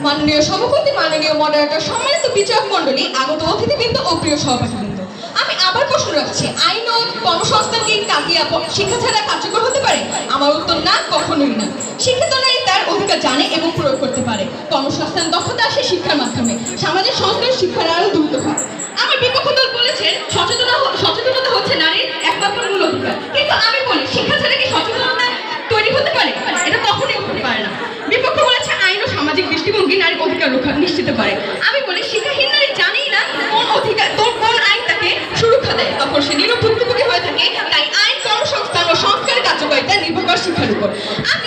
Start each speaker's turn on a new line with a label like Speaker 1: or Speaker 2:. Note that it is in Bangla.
Speaker 1: মাননীয় সভাপতি, মাননীয় মডারেটর, সম্মানিত বিচারক মণ্ডলী, আগত অতিথিবৃন্দ ও প্রিয় সহপাঠীবৃন্দ, আমি আবার প্রশ্ন রাখছি, আইন ও কর্মসংস্থান কি কাকিয়া শিক্ষা ছাড়া কার্যকর হতে পারে? আমার উত্তর না, কখনোই না। শিক্ষিত নারী তার অধিকার জানে এবং প্রয়োগ করতে পারে। কর্মসংস্থান দক্ষতা আসে শিক্ষার মাধ্যমে। সামাজিক সংস্কার শিক্ষার আরো দ্রুত হয়। আমার বিপক্ষ দল বলেছেন সচেতনতা হচ্ছে নারীর একমাত্র মূল অধিকার, কিন্তু আমি বলি শিক্ষা ছাড়া কি সচেতনতা তৈরি হতে পারে? এটা কখনোই হতে পারে না। বিপক্ষ বলেছে আইন ও সামাজিক দৃষ্টিভঙ্গি নারীর অধিকার রক্ষা নিশ্চিত করে। আমি বলি শিক্ষাহীন নারী জানেই না কোন অধিকার, কোন আইন তাকে সুরক্ষা দেয়, তখন সে নিরুপদ্রবী হয়ে থাকে। তাই আইন, কর্মসংস্থান ও সংস্কারের কার্যকারিতা নির্ভর করে শিক্ষার উপর। আপনি